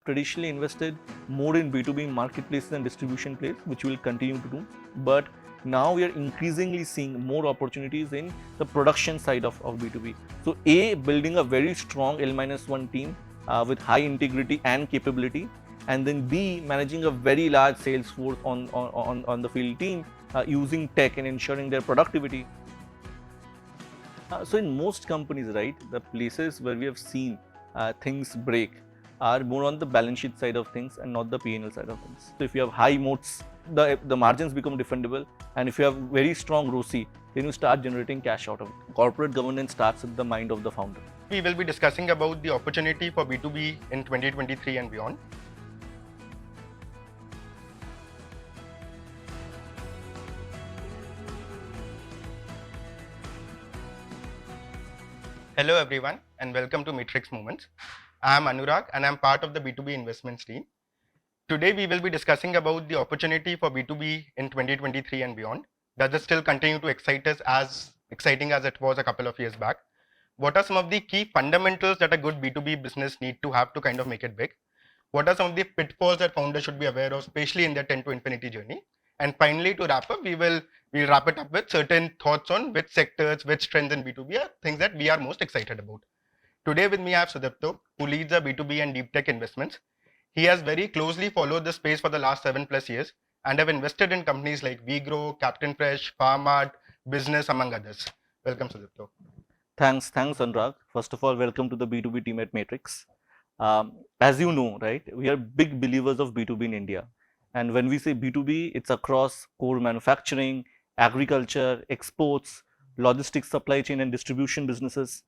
traditionally invested more in B2B marketplaces and distribution plays, which we will continue to do. But now we are increasingly seeing more opportunities in the production side of B2B. So A, building a very strong L-1 team with high integrity and capability, and then B, managing a very large sales force on the field team using tech and ensuring their productivity. So in most companies, right, the places where we have seen things break are more on the balance sheet side of things and not the P&L side of things. So if you have high moats, the margins become defendable, and if you have very strong ROCE, then you start generating cash out of it. Corporate governance starts at the mind of the founder. We will be discussing about the opportunity for B2B in 2023 and beyond. Hello everyone and welcome to Matrix Moments. I am Anurag and I am part of the B2B Investments team. Today we will be discussing about the opportunity for B2B in 2023 and beyond. Does it still continue to excite us as exciting as it was a couple of years back? What are some of the key fundamentals that a good B2B business need to have to kind of make it big? What are some of the pitfalls that founders should be aware of, especially in their 10 to infinity journey? And finally, to wrap up, we'll wrap it up with certain thoughts on which sectors, which trends in B2B are things that we are most excited about. Today with me I have Sudipto, who leads our B2B and deep tech investments. He has very closely followed the space for the last 7+ years and have invested in companies like VEGROW, Captain Fresh, FarMart, Business, among others. Welcome, Sudipto. Thanks Anurag. First of all, welcome to the B2B team at Matrix. As you know, right, we are big believers of B2B in India. And when we say B2B, it's across core manufacturing, agriculture, exports, logistics, supply chain and distribution businesses,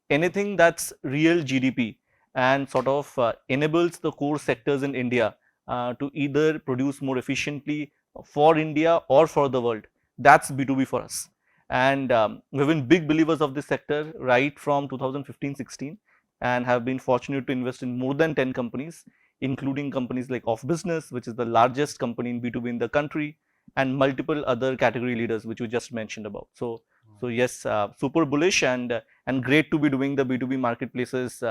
anything that's real GDP and sort of enables the core sectors in India to either produce more efficiently for India or for the world. That's B2B for us. And we've been big believers of this sector right from 2015-16 and have been fortunate to invest in more than 10 companies, including companies like OfBusiness, which is the largest company in B2B in the country, and multiple other category leaders, which we just mentioned about. So yes, super bullish and great to be doing the B2B marketplaces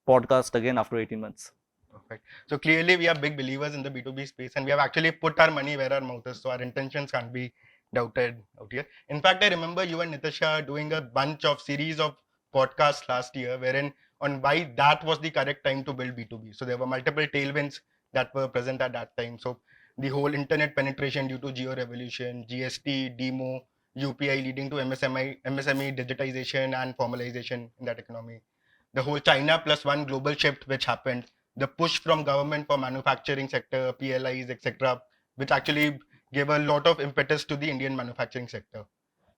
podcast again after 18 months. Perfect. So clearly we are big believers in the B2B space and we have actually put our money where our mouth is. So our intentions can't be doubted out here. In fact, I remember you and Nitisha doing a bunch of series of podcasts last year wherein on why that was the correct time to build B2B. So there were multiple tailwinds that were present at that time. So the whole internet penetration due to geo revolution, GST, DEMO, UPI leading to MSME digitization and formalization in that economy. The whole China +1 global shift which happened, the push from government for manufacturing sector, PLIs, etc., which actually gave a lot of impetus to the Indian manufacturing sector.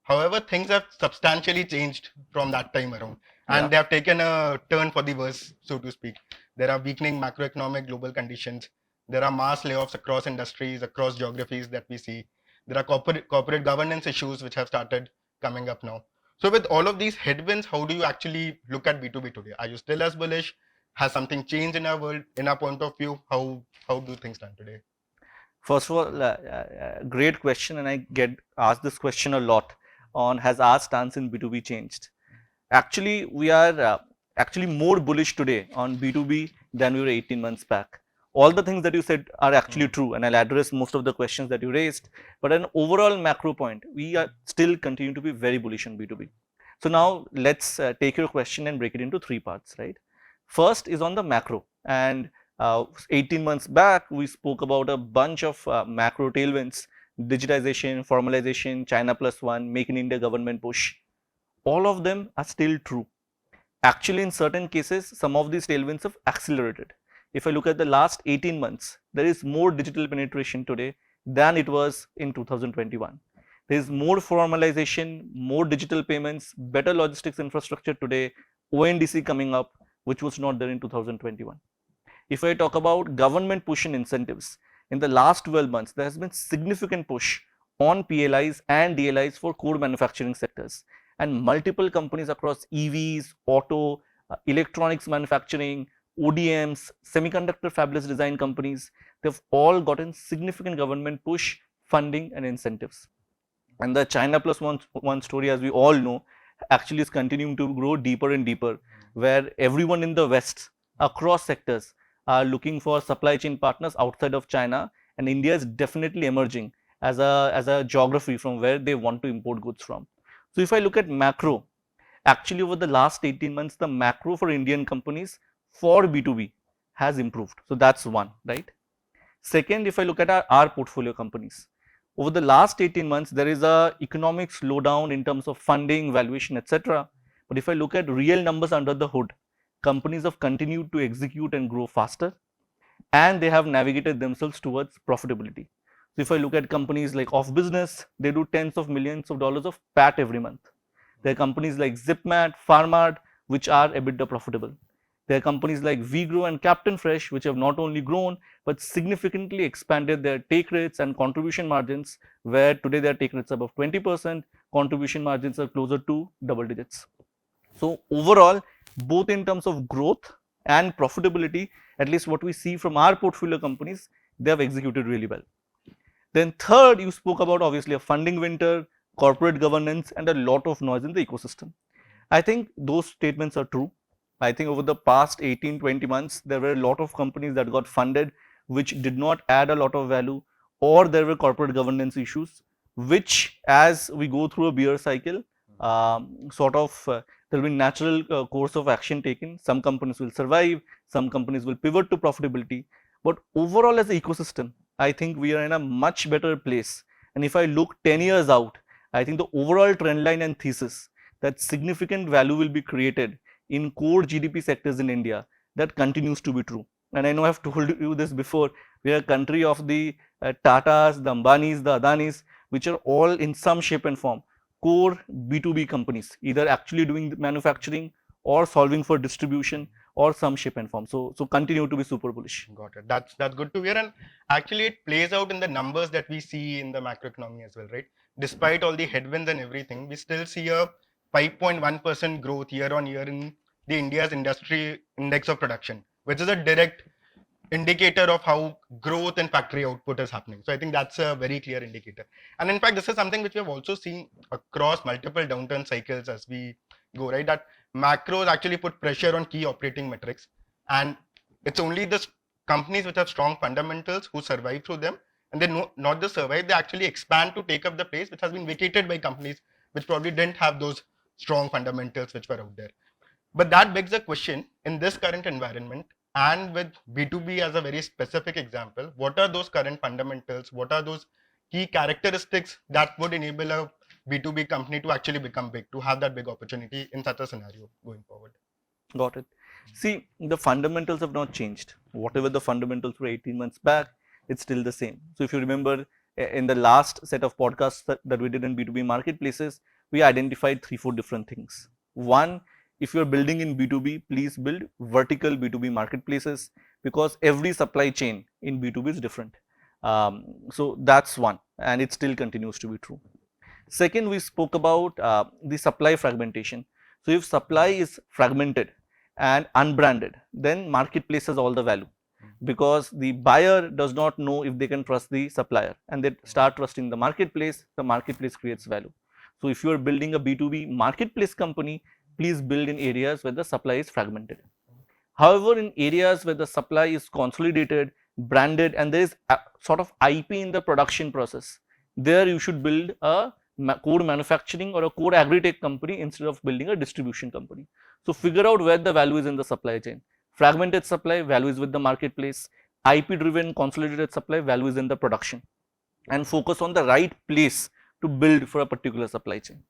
However, things have substantially changed from that time around and they have taken a turn for the worse, so to speak. There are weakening macroeconomic global conditions. There are mass layoffs across industries, across geographies that we see. There are corporate governance issues which have started coming up now. So with all of these headwinds, how do you actually look at B2B today? Are you still as bullish? Has something changed in our world, in our point of view? How do things stand today? First of all, great question, and I get asked this question a lot on has our stance in B2B changed? Actually, we are actually more bullish today on B2B than we were 18 months back. All the things that you said are actually true, and I'll address most of the questions that you raised. But an overall macro point, we are still continue to be very bullish on B2B. So now let's take your question and break it into 3 parts, right? First is on the macro, and 18 months back, we spoke about a bunch of macro tailwinds: digitization, formalization, China +1, Make in India government push. All of them are still true. Actually, in certain cases, some of these tailwinds have accelerated. If I look at the last 18 months, there is more digital penetration today than it was in 2021. There is more formalization, more digital payments, better logistics infrastructure today, ONDC coming up, which was not there in 2021. If I talk about government push and incentives, in the last 12 months, there has been significant push on PLIs and DLIs for core manufacturing sectors. And multiple companies across EVs, auto, electronics manufacturing, ODMs, semiconductor fabless design companies, they've all gotten significant government push, funding and incentives. And the China +1 story, as we all know, actually is continuing to grow deeper and deeper, where everyone in the West across sectors are looking for supply chain partners outside of China, and India is definitely emerging as a geography from where they want to import goods from. So if I look at macro, actually over the last 18 months, the macro for Indian companies for B2B has improved. So that's one, right? Second, if I look at our portfolio companies, over the last 18 months, there is a economic slowdown in terms of funding, valuation, etc. But if I look at real numbers under the hood, companies have continued to execute and grow faster, and they have navigated themselves towards profitability. So if I look at companies like OfBusiness, they do tens of millions of dollars of PAT every month. There are companies like ZippMat, FarMart, which are EBITDA profitable. There are companies like VEGROW and Captain Fresh, which have not only grown but significantly expanded their take rates and contribution margins, where today their take rates are above 20%, contribution margins are closer to double digits. So overall, both in terms of growth and profitability, at least what we see from our portfolio companies, they have executed really well. Then third, you spoke about obviously a funding winter, corporate governance, and a lot of noise in the ecosystem. I think those statements are true. I think over the past 18-20 months, there were a lot of companies that got funded which did not add a lot of value, or there were corporate governance issues, which as we go through a bear cycle, there will be natural course of action taken. Some companies will survive, some companies will pivot to profitability. But overall as an ecosystem, I think we are in a much better place. And if I look 10 years out, I think the overall trend line and thesis that significant value will be created in core GDP sectors in India, that continues to be true. And I know I have told you this before, we are a country of the Tatas, the Ambanis, the Adanis, which are all in some shape and form core B2B companies, either actually doing manufacturing or solving for distribution or some shape and form. So continue to be super bullish. Got it. That's good to hear. And actually it plays out in the numbers that we see in the macroeconomy as well, right? Despite all the headwinds and everything, we still see a 5.1% growth year on year in the India's industry index of production, which is a direct indicator of how growth and factory output is happening. So I think that's a very clear indicator. And in fact, this is something which we have also seen across multiple downturn cycles as we go, right? That macros actually put pressure on key operating metrics, and it's only the companies which have strong fundamentals who survive through them, and they not just survive, they actually expand to take up the place which has been vacated by companies which probably didn't have those strong fundamentals which were out there. But that begs a question, in this current environment and with B2B as a very specific example, what are those current fundamentals? What are those key characteristics that would enable a B2B company to actually become big, to have that big opportunity in such a scenario going forward? Got it. See, the fundamentals have not changed. Whatever the fundamentals were 18 months back, it's still the same. So if you remember in the last set of podcasts that we did in B2B marketplaces, we identified 3-4 different things. One, if you're building in B2B, please build vertical B2B marketplaces, because every supply chain in B2B is different. So that's one, and it still continues to be true. Second, we spoke about the supply fragmentation. So if supply is fragmented and unbranded, then marketplace has all the value, because the buyer does not know if they can trust the supplier, and they start trusting the marketplace creates value. So if you are building a B2B marketplace company, please build in areas where the supply is fragmented. However, in areas where the supply is consolidated, branded, and there is a sort of IP in the production process, there you should build a core manufacturing or a core agri-tech company instead of building a distribution company. So figure out where the value is in the supply chain. Fragmented supply, value is with the marketplace. IP driven consolidated supply, value is in the production, and focus on the right place to build for a particular supply chain.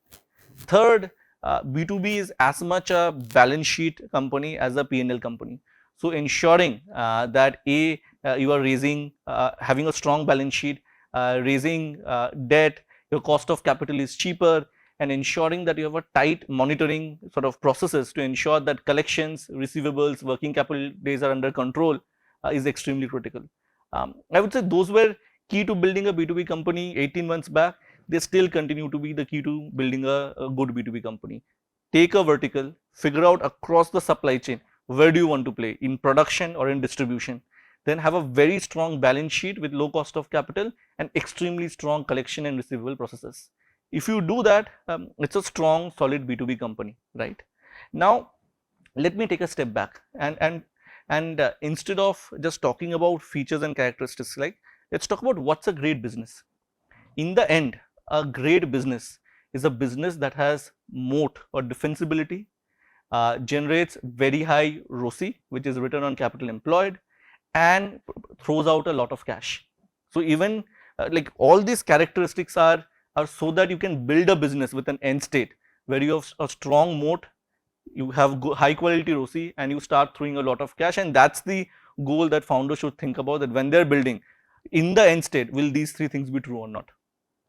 Third, B2B is as much a balance sheet company as a P&L company. So ensuring that you are raising, having a strong balance sheet, raising debt, your cost of capital is cheaper, and ensuring that you have a tight monitoring sort of processes to ensure that collections, receivables, working capital days are under control is extremely critical. I would say those were key to building a B2B company 18 months back. They still continue to be the key to building a good B2B company. Take a vertical, figure out across the supply chain, where do you want to play, in production or in distribution. Then have a very strong balance sheet with low cost of capital and extremely strong collection and receivable processes. If you do that, it's a strong, solid B2B company, right? Now, let me take a step back and And instead of just talking about features and characteristics, like let's talk about what's a great business. In the end, a great business is a business that has moat or defensibility, generates very high ROCE, which is return on capital employed, and throws out a lot of cash. So even like all these characteristics are so that you can build a business with an end state where you have a strong moat, you have high quality ROCE, and you start throwing a lot of cash. And that's the goal that founders should think about, that when they're building, in the end state, will these three things be true or not?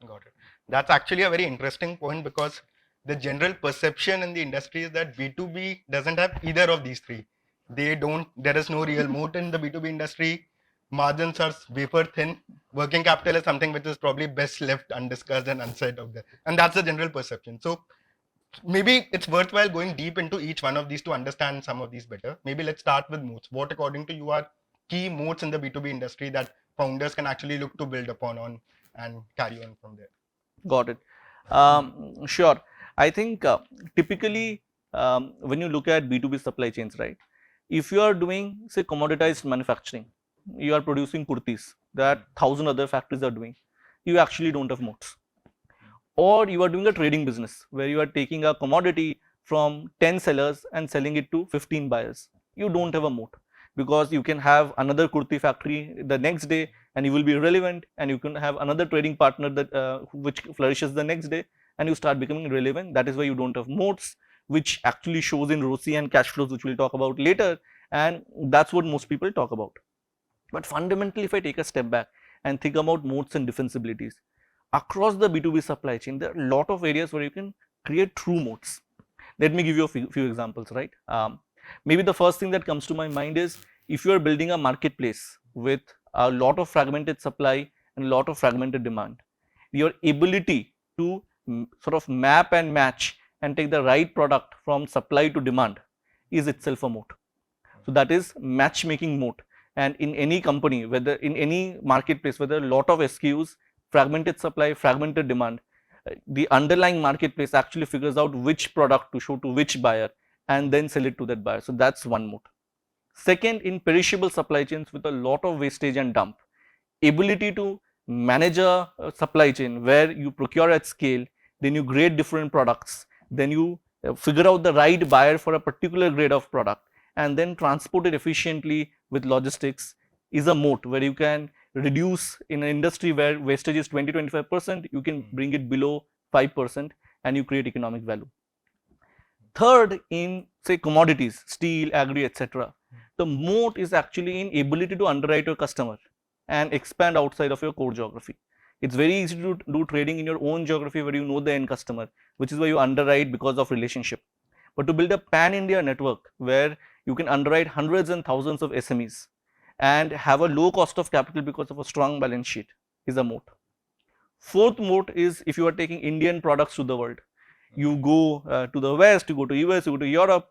Got it. That's actually a very interesting point, because the general perception in the industry is that B2B doesn't have either of these three. There is no real moat in the B2B industry. Margins are wafer thin. Working capital is something which is probably best left undiscussed and unsaid of there. And that's the general perception. So maybe it's worthwhile going deep into each one of these to understand some of these better. Maybe let's start with moats. What, according to you, are key moats in the B2B industry that founders can actually look to build upon and carry on from there? Got it. Sure. I think typically when you look at B2B supply chains, right? If you are doing, say, commoditized manufacturing, you are producing kurtis that 1,000 other factories are doing, you actually don't have moats. Or you are doing a trading business where you are taking a commodity from 10 sellers and selling it to 15 buyers. You don't have a moat, because you can have another kurti factory the next day and you will be relevant, and you can have another trading partner that which flourishes the next day and you start becoming relevant. That is why you don't have moats, which actually shows in ROCE and cash flows, which we'll talk about later, and that's what most people talk about. But fundamentally, if I take a step back and think about moats and defensibilities, across the B2B supply chain, there are a lot of areas where you can create true moats. Let me give you a few examples, right? Maybe the first thing that comes to my mind is, if you are building a marketplace with a lot of fragmented supply and a lot of fragmented demand, your ability to sort of map and match and take the right product from supply to demand is itself a moat. So that is matchmaking moat. And in any company, whether in any marketplace, whether a lot of SKUs, fragmented supply, fragmented demand, the underlying marketplace actually figures out which product to show to which buyer and then sell it to that buyer. So that's one moat. Second, in perishable supply chains with a lot of wastage and dump, ability to manage a supply chain where you procure at scale, then you grade different products, then you figure out the right buyer for a particular grade of product, and then transport it efficiently with logistics, is a moat where you can reduce, in an industry where wastage is 20-25%, you can bring it below 5% and you create economic value. Third, in say commodities, steel, agri, etc., the moat is actually in ability to underwrite your customer and expand outside of your core geography. It's very easy to do trading in your own geography where you know the end customer, which is why you underwrite because of relationship. But to build a pan-India network where you can underwrite hundreds and thousands of SMEs and have a low cost of capital because of a strong balance sheet is a moat. Fourth moat is if you are taking Indian products to the world. You go to the West, you go to US, you go to Europe,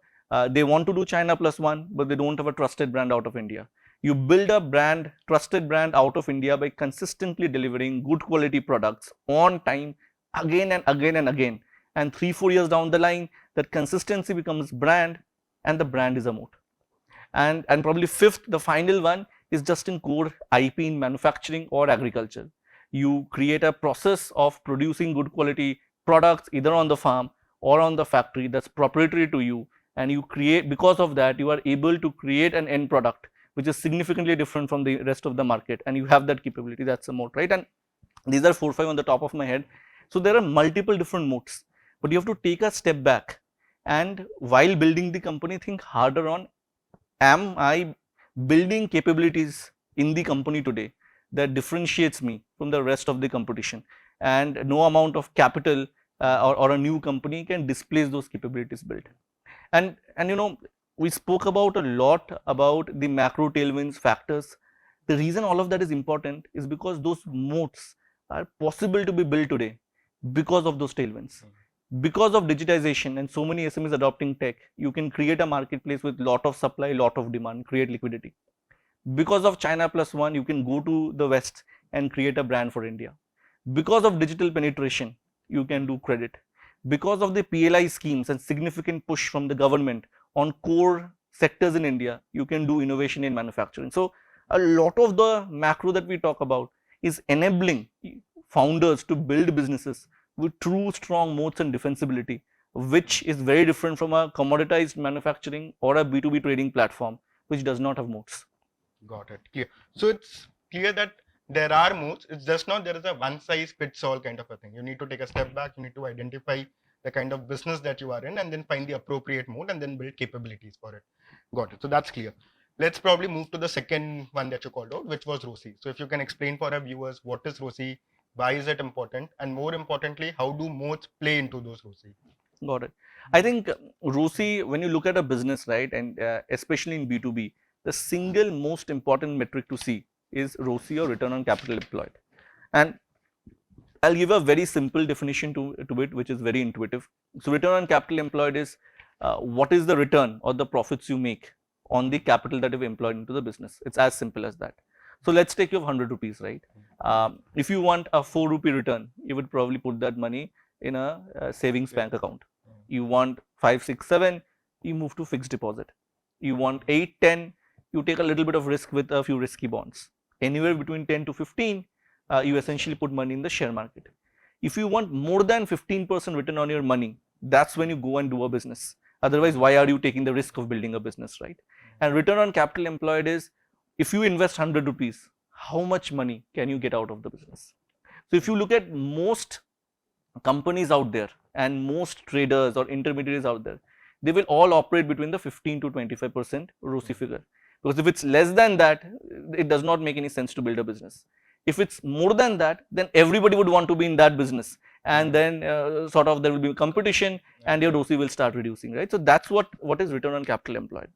they want to do China plus one, but they don't have a trusted brand out of India. You build a brand, trusted brand out of India by consistently delivering good quality products on time again and again and again. And 3-4 years down the line, that consistency becomes brand, and the brand is a moat. And probably fifth, the final one, is just in core IP in manufacturing or agriculture. You create a process of producing good quality products either on the farm or on the factory that's proprietary to you, and you create, because of that, you are able to create an end product which is significantly different from the rest of the market, and you have that capability. That's a moat, right? And these are 4-5 on the top of my head. So there are multiple different moats, but you have to take a step back and while building the company, think harder on, am I building capabilities in the company today that differentiates me from the rest of the competition, and no amount of capital or a new company can displace those capabilities built. And you know, we spoke about a lot about the macro tailwinds factors. The reason all of that is important is because those moats are possible to be built today because of those tailwinds. Because of digitization and so many SMEs adopting tech, you can create a marketplace with lot of supply, lot of demand, create liquidity. Because of China plus one, you can go to the West and create a brand for India. Because of digital penetration, you can do credit. Because of the PLI schemes and significant push from the government on core sectors in India, you can do innovation in manufacturing. So a lot of the macro that we talk about is enabling founders to build businesses with true strong moats and defensibility, which is very different from a commoditized manufacturing or a B2B trading platform, which does not have moats. Got it. Clear. So it's clear that there are modes. It's just not there is a one size fits all kind of a thing. You need to take a step back. You need to identify the kind of business that you are in and then find the appropriate mode and then build capabilities for it. Got it. So that's clear. Let's probably move to the second one that you called out, which was ROCE. So if you can explain for our viewers, what is ROCE? Why is it important? And more importantly, how do modes play into those ROCE? Got it. I think ROCE, when you look at a business, right, and especially in B2B, the single most important metric to see is ROCE or return on capital employed. And I'll give a very simple definition to it, which is very intuitive. So return on capital employed is what is the return or the profits you make on the capital that you've employed into the business. It's as simple as that. So let's take you 100 rupees, right? If you want a 4 rupee return, you would probably put that money in a savings bank account. You want 5, 6, 7, you move to fixed deposit. You want 8, 10, you take a little bit of risk with a few risky bonds. Anywhere between 10 to 15, you essentially put money in the share market. If you want more than 15% return on your money, that's when you go and do a business. Otherwise, why are you taking the risk of building a business, right? And return on capital employed is, if you invest 100 rupees, how much money can you get out of the business? So if you look at most companies out there and most traders or intermediaries out there, they will all operate between the 15 to 25% ROCE figure. Because if it's less than that, it does not make any sense to build a business. If it's more than that, then everybody would want to be in that business, and then sort of there will be competition and your ROCE will start reducing, right? So that's what is return on capital employed.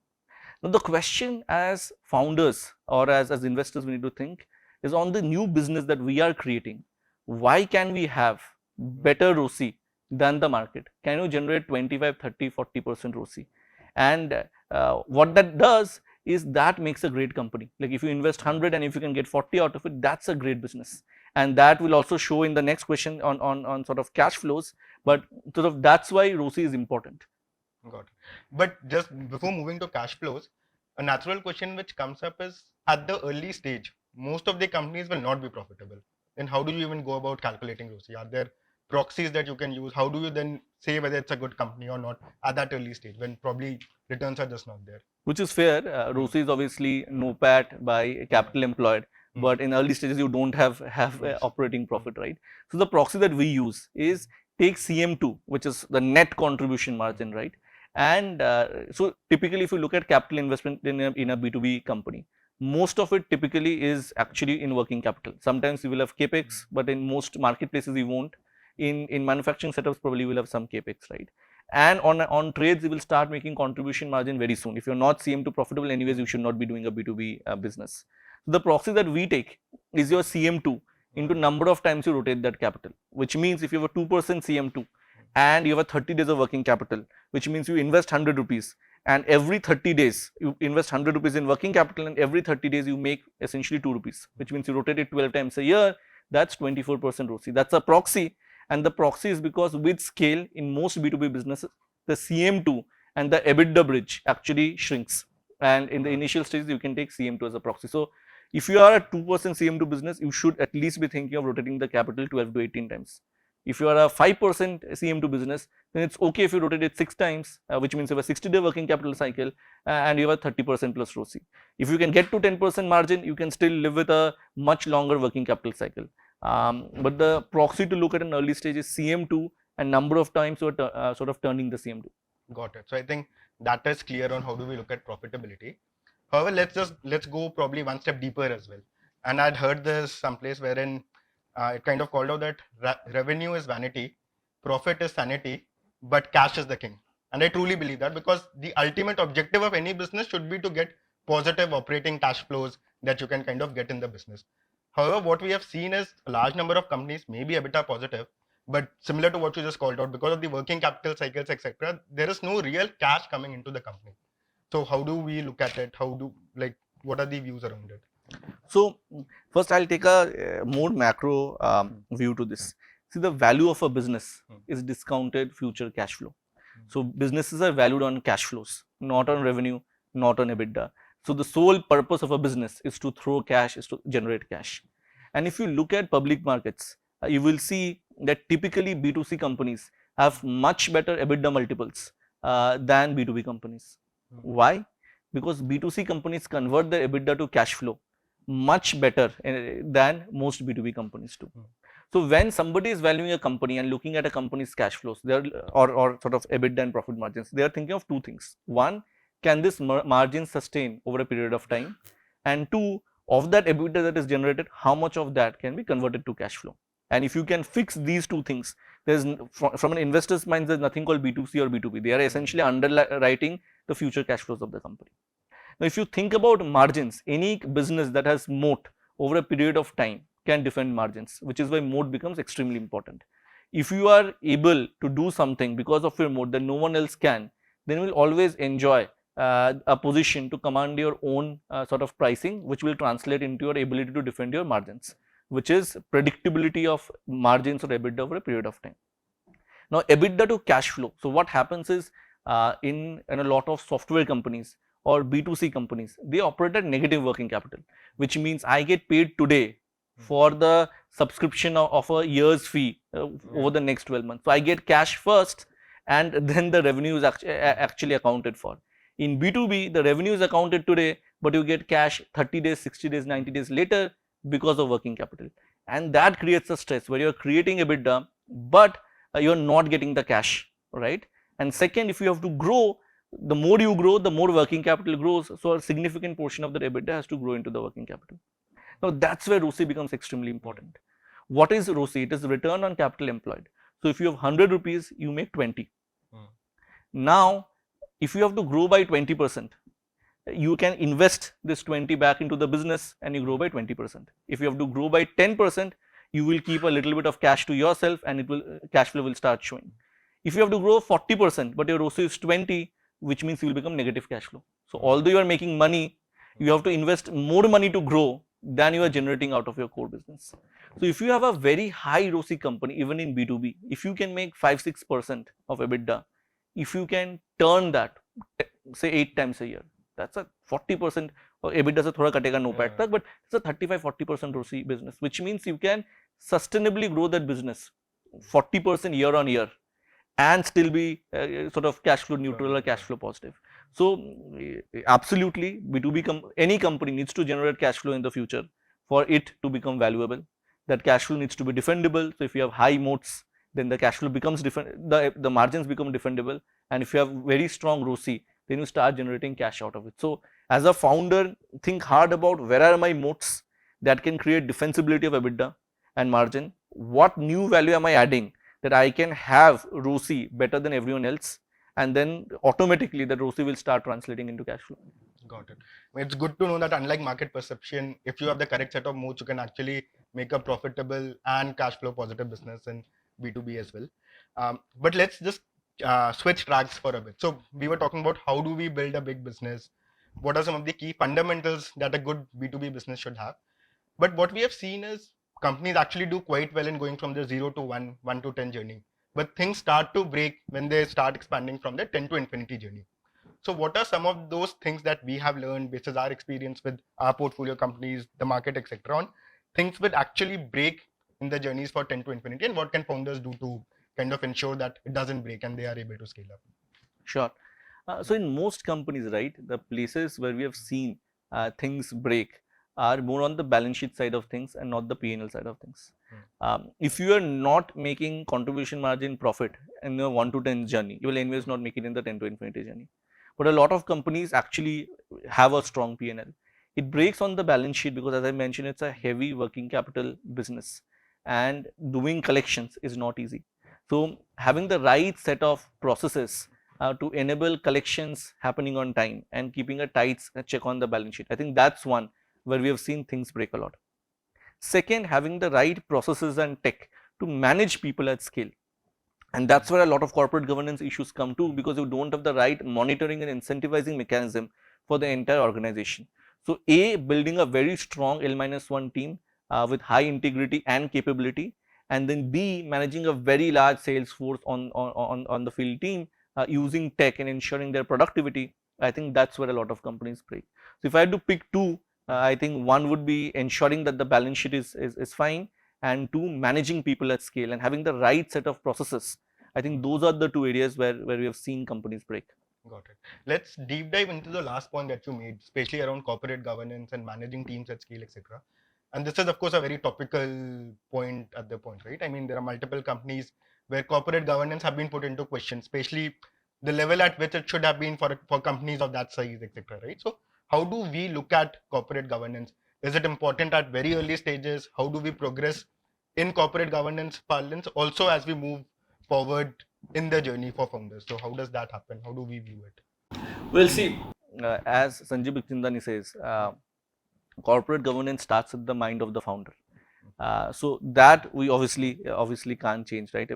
Now the question as founders or as investors we need to think is on the new business that we are creating, why can we have better ROCE than the market? Can you generate 25, 30, 40% ROCE? And what that does is that makes a great company. Like if you invest 100 and if you can get 40 out of it, that's a great business. And that will also show in the next question on sort of cash flows, but sort of that's why ROCE is important. Got it. But just before moving to cash flows, a natural question which comes up is, at the early stage, most of the companies will not be profitable. Then how do you even go about calculating ROCE? Are there proxies that you can use? How do you then say whether it's a good company or not at that early stage when probably returns are just not there? Which is fair. ROCE is obviously NOPAT by capital employed, but in early stages you don't have operating profit, right? So the proxy that we use is take CM2, which is the net contribution margin, right? And so typically if you look at capital investment in a B2B company, most of it typically is actually in working capital. Sometimes you will have capex, but in most marketplaces you won't. In manufacturing setups probably you will have some capex, right? And on trades you will start making contribution margin very soon. If you're not CM2 profitable, anyways you should not be doing a B2B business. So the proxy that we take is your CM2 into number of times you rotate that capital, which means if you have a 2% CM2 and you have a 30 days of working capital, which means you invest 100 rupees and every 30 days you invest 100 rupees in working capital, and every 30 days you make essentially 2 rupees, which means you rotate it 12 times a year. That's 24% ROCE. That's a proxy. And the proxy is because with scale in most B2B businesses, the CM2 and the EBITDA bridge actually shrinks. And in the initial stages, you can take CM2 as a proxy. So if you are a 2% CM2 business, you should at least be thinking of rotating the capital 12 to 18 times. If you are a 5% CM2 business, then it's okay if you rotate it 6 times, which means you have a 60-day working capital cycle and you have a 30% plus ROCE. If you can get to 10% margin, you can still live with a much longer working capital cycle. But the proxy to look at an early stage is CM2 and number of times you are sort of turning the CM2. Got it. So I think that is clear on how do we look at profitability. However, let's go probably one step deeper as well. And I'd heard this someplace wherein it kind of called out that revenue is vanity, profit is sanity, but cash is the king. And I truly believe that, because the ultimate objective of any business should be to get positive operating cash flows that you can kind of get in the business. However, what we have seen is a large number of companies may be EBITDA positive, but similar to what you just called out, because of the working capital cycles, etc., there is no real cash coming into the company. So how do we look at it? What are the views around it? So first I'll take a more macro view to this. See, the value of a business is discounted future cash flow. So businesses are valued on cash flows, not on revenue, not on EBITDA. So the sole purpose of a business is to throw cash, is to generate cash. And if you look at public markets, you will see that typically B2C companies have much better EBITDA multiples than B2B companies. Why? Because B2C companies convert their EBITDA to cash flow much better than most B2B companies do. So when somebody is valuing a company and looking at a company's cash flows, or sort of EBITDA and profit margins, they are thinking of two things. One, can this margin sustain over a period of time? And two, of that EBITDA that is generated, how much of that can be converted to cash flow? And if you can fix these two things, there's from an investor's mind, there's nothing called B2C or B2B. They are essentially underwriting the future cash flows of the company. Now, if you think about margins, any business that has moat over a period of time can defend margins, which is why moat becomes extremely important. If you are able to do something because of your moat that no one else can, then you will always enjoy a position to command your own sort of pricing, which will translate into your ability to defend your margins, which is predictability of margins or EBITDA over a period of time. Now, EBITDA to cash flow. So what happens is in a lot of software companies or B2C companies, they operate at negative working capital, which means I get paid today for the subscription of a year's fee over the next 12 months. So I get cash first and then the revenue is actually accounted for. In B2B, the revenue is accounted today, but you get cash 30 days, 60 days, 90 days later because of working capital. And that creates a stress where you're creating EBITDA, but you're not getting the cash, right? And second, if you have to grow, the more you grow, the more working capital grows. So a significant portion of the EBITDA has to grow into the working capital. Now that's where ROCE becomes extremely important. What is ROCE? It is return on capital employed. So if you have 100 rupees, you make 20. Now, if you have to grow by 20%, you can invest this 20 back into the business and you grow by 20%. If you have to grow by 10%, you will keep a little bit of cash to yourself and it will cash flow will start showing. If you have to grow 40%, but your ROCE is 20, which means you will become negative cash flow. So although you are making money, you have to invest more money to grow than you are generating out of your core business. So if you have a very high ROCE company, even in B2B, if you can make 5-6% of EBITDA, if you can turn that, say 8 times a year, that's a 40%. EBITDA se thoda katega no pat tak, but it's a 35-40% ROCE business, which means you can sustainably grow that business 40% year on year and still be sort of cash flow neutral or cash flow positive. So absolutely, B2B any company needs to generate cash flow in the future for it to become valuable. That cash flow needs to be defendable. So if you have high moats, then the cash flow becomes the margins become defendable, and if you have very strong ROCE, then you start generating cash out of it. So as a founder, think hard about where are my moats that can create defensibility of EBITDA and margin. What new value am I adding that I can have ROCE better than everyone else, and then automatically the ROCE will start translating into cash flow. Got it. It's good to know that unlike market perception, if you have the correct set of moats, you can actually make a profitable and cash flow positive business in B2B as well. But let's just switch tracks for a bit. So we were talking about how do we build a big business? What are some of the key fundamentals that a good B2B business should have? But what we have seen is companies actually do quite well in going from the 0 to 1, 1 to 10 journey. But things start to break when they start expanding from the 10 to infinity journey. So what are some of those things that we have learned based on our experience with our portfolio companies, the market, etc. on things will actually break in the journeys for 10 to infinity, and what can founders do to kind of ensure that it doesn't break and they are able to scale up? Sure. So in most companies, right, the places where we have seen things break are more on the balance sheet side of things and not the P&L side of things. If you are not making contribution margin profit in the 1 to 10 journey, you will anyways not make it in the 10 to infinity journey. But a lot of companies actually have a strong P&L. It breaks on the balance sheet because, as I mentioned, it's a heavy working capital business and doing collections is not easy. So having the right set of processes to enable collections happening on time and keeping a tight check on the balance sheet, I think that's one where we have seen things break a lot. Second, having the right processes and tech to manage people at scale. And that's where a lot of corporate governance issues come to, because you don't have the right monitoring and incentivizing mechanism for the entire organization. So A, building a very strong L-1 team with high integrity and capability, and then B, managing a very large sales force on the field team using tech and ensuring their productivity I think that's where a lot of companies break. So if I had to pick two, I think one would be ensuring that the balance sheet is fine, and two, managing people at scale and having the right set of processes. I think those are the two areas where we have seen companies break. Got it. Let's deep dive into the last point that you made, especially around corporate governance and managing teams at scale, etc. And this is, of course, a very topical point at the point, right? I mean, there are multiple companies where corporate governance have been put into question, especially the level at which it should have been for companies of that size, etc. Right? So, how do we look at corporate governance? Is it important at very early stages? How do we progress in corporate governance parlance? Also, as we move forward in the journey for founders. So how does that happen? How do we view it? Well, see, as Sanjay Bikhchandani says, corporate governance starts at the mind of the founder. So that we obviously can't change, right?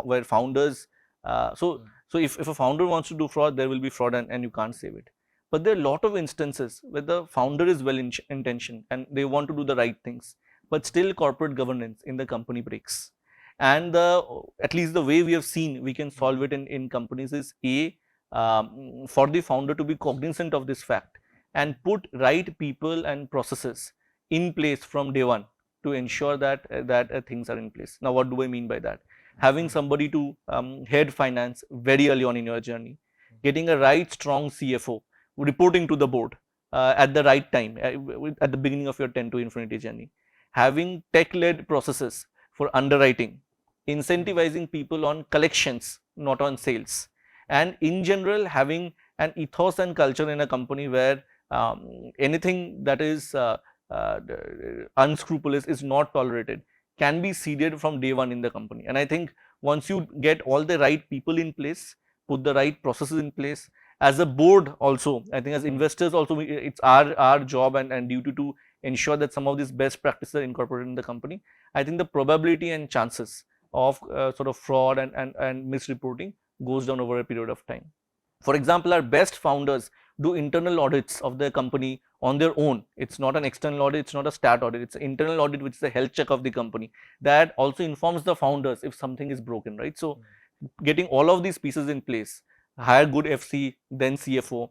Where founders, so if a founder wants to do fraud, there will be fraud, and you can't save it. But there are a lot of instances where the founder is well intentioned and they want to do the right things, but still corporate governance in the company breaks. And at least the way we have seen we can solve it in companies is for the founder to be cognizant of this fact and put right people and processes in place from day one to ensure that things are in place. Now, what do I mean by that? Having somebody to head finance very early on in your journey, getting a right strong CFO reporting to the board at the right time at the beginning of your 10 to infinity journey, having tech-led processes for underwriting, incentivizing people on collections, not on sales, and in general having an ethos and culture in a company where anything that is unscrupulous is not tolerated, can be seeded from day one in the company. And I think once you get all the right people in place, put the right processes in place, as a board also, I think as investors also, it's our job and duty to ensure that some of these best practices are incorporated in the company. I think the probability and chances of sort of fraud and misreporting goes down over a period of time. For example, our best founders do internal audits of their company on their own. It's not an external audit, it's not a stat audit, it's an internal audit which is a health check of the company that also informs the founders if something is broken, right? So getting all of these pieces in place, hire good FC, then CFO,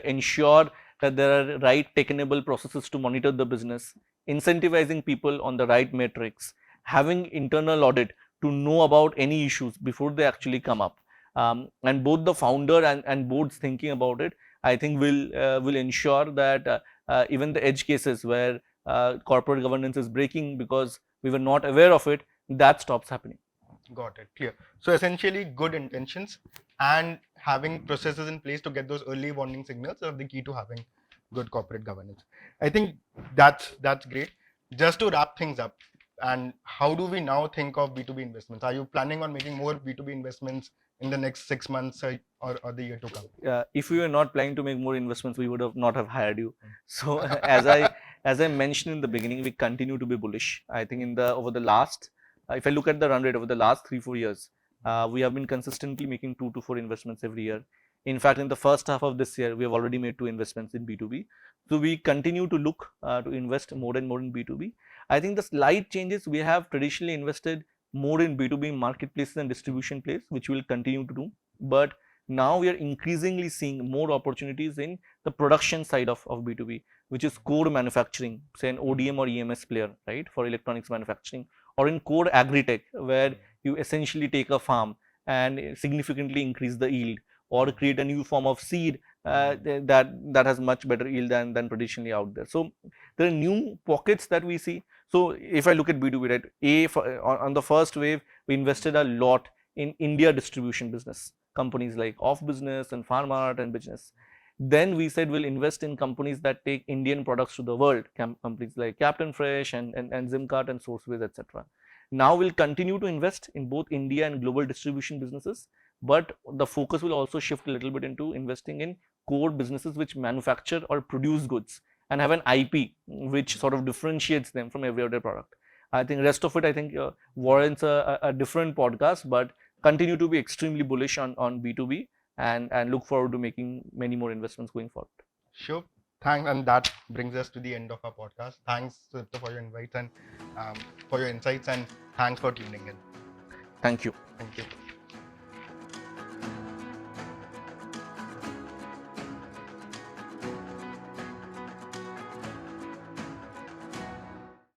ensure that there are right tech-enabled processes to monitor the business, incentivizing people on the right metrics, having internal audit to know about any issues before they actually come up, and both the founder and boards thinking about it, I think will ensure that even the edge cases where corporate governance is breaking because we were not aware of it, that stops happening. Got it, clear. So essentially good intentions and having processes in place to get those early warning signals are the key to having good corporate governance. I think that's great. Just to wrap things up, and how do we now think of B2B investments? Are you planning on making more B2B investments in the next 6 months or the year to come? If we were not planning to make more investments, we would have not have hired you. So as I mentioned in the beginning, we continue to be bullish. I think over the last, if I look at the run rate over the last 3-4 years, we have been consistently making 2 to 4 investments every year. In fact, in the first half of this year, we have already made 2 investments in B2B. So we continue to look to invest more and more in B2B. I think the slight changes, we have traditionally invested more in B2B marketplaces and distribution plays, which we will continue to do. But now we are increasingly seeing more opportunities in the production side of B2B, which is core manufacturing, say an ODM or EMS player, right, for electronics manufacturing, or in core agri-tech, where you essentially take a farm and significantly increase the yield, or create a new form of seed that has much better yield than traditionally out there. So there are new pockets that we see. So if I look at B2B, right, on the first wave, we invested a lot in India distribution business, companies like OfBusiness and FarMart and bijnis. Then we said we'll invest in companies that take Indian products to the world, companies like Captain Fresh and ZippMat and Sourceways, etc. Now we'll continue to invest in both India and global distribution businesses, but the focus will also shift a little bit into investing in core businesses which manufacture or produce goods and have an IP which sort of differentiates them from every other product. I think rest of it, I think warrants a different podcast, but continue to be extremely bullish on B2B and look forward to making many more investments going forward. Sure. Thanks, and that brings us to the end of our podcast. Thanks, Sudipto, for your invites and for your insights, and thanks for tuning in. Thank you. Thank you.